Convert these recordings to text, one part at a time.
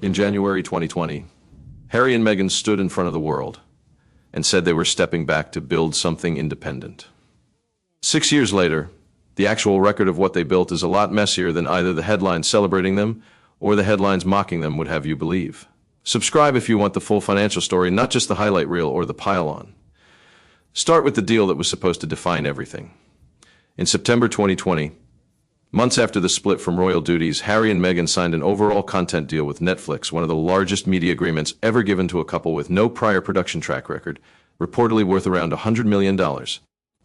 In January 2020, Harry and Meghan stood in front of the world and said they were stepping back to build something independent. 6 years later, the actual record of what they built is a lot messier than either the headlines celebrating them or the headlines mocking them would have you believe. Subscribe if you want the full financial story, not just the highlight reel or the pile-on. Start with the deal that was supposed to define everything. In September 2020, months after the split from royal duties, Harry and Meghan signed an overall content deal with Netflix, one of the largest media agreements ever given to a couple with no prior production track record, reportedly worth around $100 million.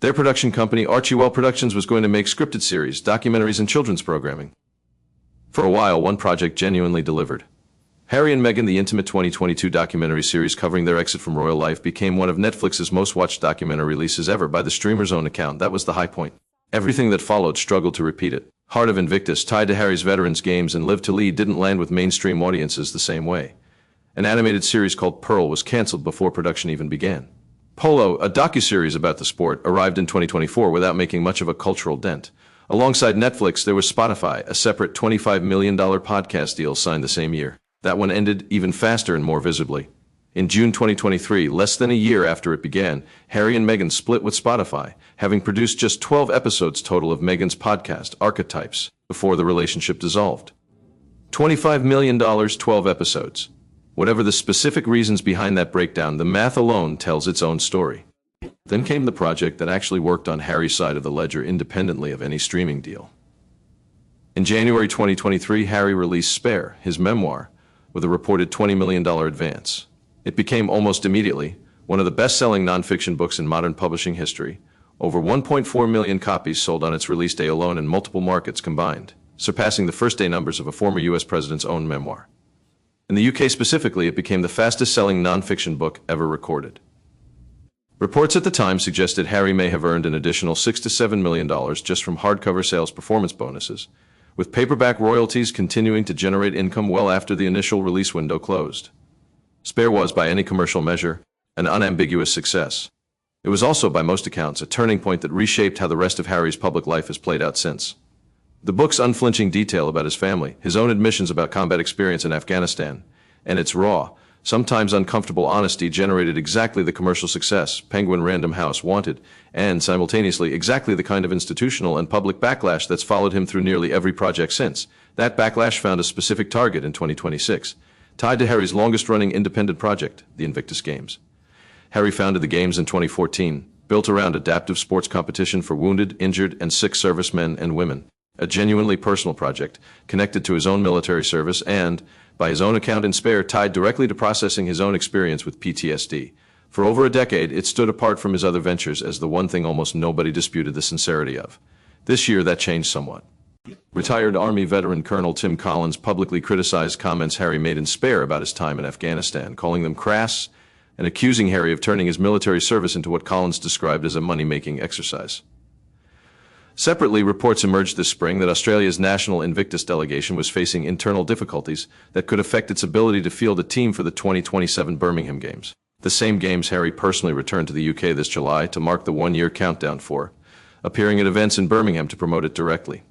Their production company, Archewell Productions, was going to make scripted series, documentaries, and children's programming. For a while, one project genuinely delivered. Harry and Meghan, the intimate 2022 documentary series covering their exit from royal life, became one of Netflix's most watched documentary releases ever by the streamer's own account. That was the high point. Everything that followed struggled to repeat it. Heart of Invictus, tied to Harry's Veterans Games, and Live to Lead didn't land with mainstream audiences the same way. An animated series called Pearl was canceled before production even began. Polo, a docuseries about the sport, arrived in 2024 without making much of a cultural dent. Alongside Netflix, there was Spotify, a separate $25 million podcast deal signed the same year. That one ended even faster and more visibly. In June 2023, less than a year after it began, Harry and Meghan split with Spotify, having produced just 12 episodes total of Meghan's podcast, Archetypes, before the relationship dissolved. $25 million, 12 episodes. Whatever the specific reasons behind that breakdown, the math alone tells its own story. Then came the project that actually worked on Harry's side of the ledger independently of any streaming deal. In January 2023, Harry released Spare, his memoir, with a reported $20 million advance. It became almost immediately one of the best-selling nonfiction books in modern publishing history. Over 1.4 million copies sold on its release day alone in multiple markets combined, surpassing the first-day numbers of a former U.S. president's own memoir. In the UK specifically, it became the fastest-selling nonfiction book ever recorded. Reports at the time suggested Harry may have earned an additional $6 to $7 million just from hardcover sales performance bonuses, with paperback royalties continuing to generate income well after the initial release window closed. Spare was, by any commercial measure, an unambiguous success. It was also, by most accounts, a turning point that reshaped how the rest of Harry's public life has played out since. The book's unflinching detail about his family, his own admissions about combat experience in Afghanistan, and its raw, sometimes uncomfortable honesty generated exactly the commercial success Penguin Random House wanted, and simultaneously exactly the kind of institutional and public backlash that's followed him through nearly every project since. That backlash found a specific target in 2026, tied to Harry's longest-running independent project, the Invictus Games. Harry founded the Games in 2014, built around adaptive sports competition for wounded, injured, and sick servicemen and women. A genuinely personal project, connected to his own military service and, by his own account in Spare, tied directly to processing his own experience with PTSD. For over a decade, it stood apart from his other ventures as the one thing almost nobody disputed the sincerity of. This year, that changed somewhat. Retired Army veteran Colonel Tim Collins publicly criticized comments Harry made in Spare about his time in Afghanistan, calling them crass and accusing Harry of turning his military service into what Collins described as a money-making exercise. Separately, reports emerged this spring that Australia's national Invictus delegation was facing internal difficulties that could affect its ability to field a team for the 2027 Birmingham Games. The same games Harry personally returned to the UK this July to mark the one-year countdown for, appearing at events in Birmingham to promote it directly.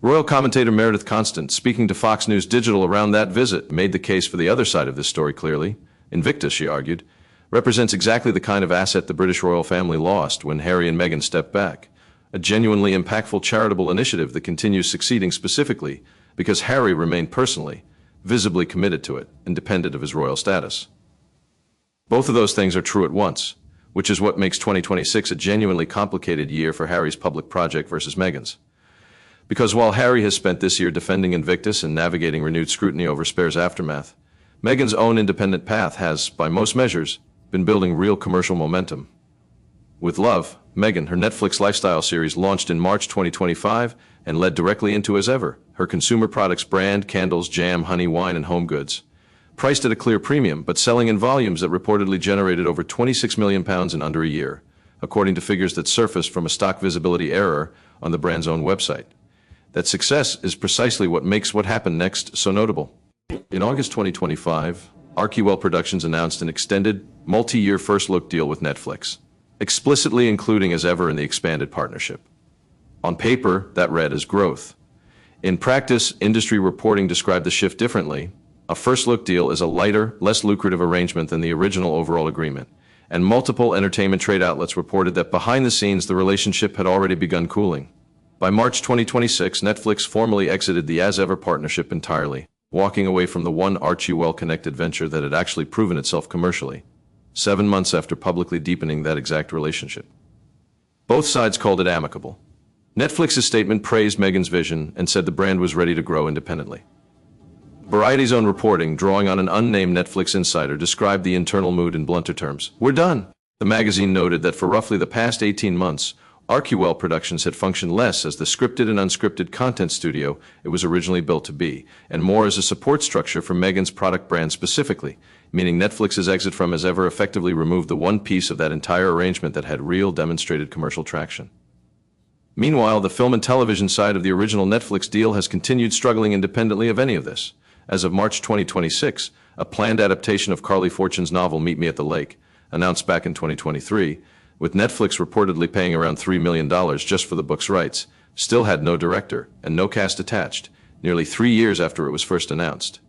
Royal commentator Meredith Constant, speaking to Fox News Digital around that visit, made the case for the other side of this story clearly. Invictus, she argued, represents exactly the kind of asset the British royal family lost when Harry and Meghan stepped back. A genuinely impactful charitable initiative that continues succeeding specifically because Harry remained personally, visibly committed to it, independent of his royal status. Both of those things are true at once, which is what makes 2026 a genuinely complicated year for Harry's public project versus Meghan's. Because while Harry has spent this year defending Invictus and navigating renewed scrutiny over Spare's aftermath, Meghan's own independent path has, by most measures, been building real commercial momentum. With Love, Meghan, her Netflix lifestyle series, launched in March 2025 and led directly into, as ever, her consumer products brand, candles, jam, honey, wine, and home goods. Priced at a clear premium, but selling in volumes that reportedly generated over £26 million in under a year, according to figures that surfaced from a stock visibility error on the brand's own website. That success is precisely what makes what happened next so notable. In August 2025, Archewell Productions announced an extended, multi-year first-look deal with Netflix, explicitly including as ever in the expanded partnership. On paper, that read as growth. In practice, industry reporting described the shift differently, A first-look deal is a lighter, less lucrative arrangement than the original overall agreement, and multiple entertainment trade outlets reported that behind the scenes the relationship had already begun cooling. By March 2026, Netflix formally exited the as-ever partnership entirely, walking away from the one Archewell-connected venture that had actually proven itself commercially, 7 months after publicly deepening that exact relationship. Both sides called it amicable. Netflix's statement praised Meghan's vision and said the brand was ready to grow independently. Variety's own reporting, drawing on an unnamed Netflix insider, described the internal mood in blunter terms. "We're done." The magazine noted that for roughly the past 18 months, Archewell Productions had functioned less as the scripted and unscripted content studio it was originally built to be, and more as a support structure for Meghan's product brand specifically, meaning Netflix's exit from as ever effectively removed the one piece of that entire arrangement that had real demonstrated commercial traction. Meanwhile, the film and television side of the original Netflix deal has continued struggling independently of any of this. As of March 2026, a planned adaptation of Carly Fortune's novel Meet Me at the Lake, announced back in 2023, with Netflix reportedly paying around $3 million just for the book's rights, still had no director and no cast attached, nearly 3 years after it was first announced.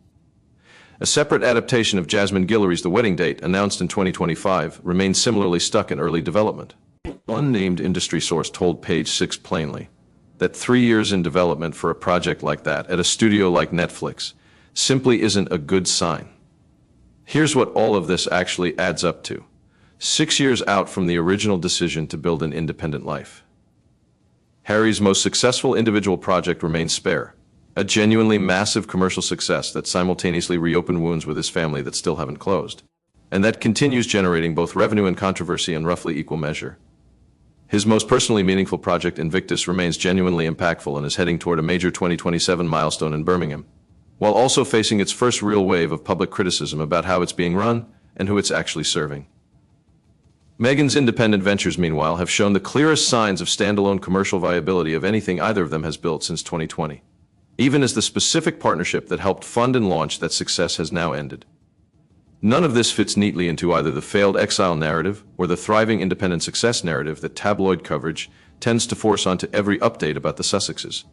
A separate adaptation of Jasmine Guillory's The Wedding Date, announced in 2025, remains similarly stuck in early development. An unnamed industry source told Page Six plainly that 3 years in development for a project like that at a studio like Netflix simply isn't a good sign. Here's what all of this actually adds up to. 6 years out from the original decision to build an independent life. Harry's most successful individual project remains Spare, a genuinely massive commercial success that simultaneously reopened wounds with his family that still haven't closed, and that continues generating both revenue and controversy in roughly equal measure. His most personally meaningful project, Invictus, remains genuinely impactful and is heading toward a major 2027 milestone in Birmingham, while also facing its first real wave of public criticism about how it's being run and who it's actually serving. Meghan's independent ventures, meanwhile, have shown the clearest signs of standalone commercial viability of anything either of them has built since 2020, even as the specific partnership that helped fund and launch that success has now ended. None of this fits neatly into either the failed exile narrative or the thriving independent success narrative that tabloid coverage tends to force onto every update about the Sussexes.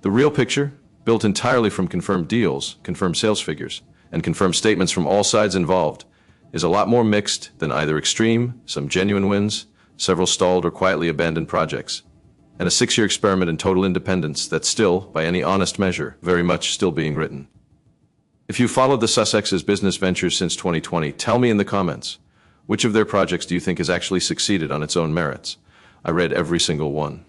The real picture, built entirely from confirmed deals, confirmed sales figures, and confirmed statements from all sides involved, is a lot more mixed than either extreme, some genuine wins, several stalled or quietly abandoned projects, and a 6-year experiment in total independence that's still, by any honest measure, very much still being written. If you followed the Sussexes' business ventures since 2020, tell me in the comments, which of their projects do you think has actually succeeded on its own merits? I read every single one.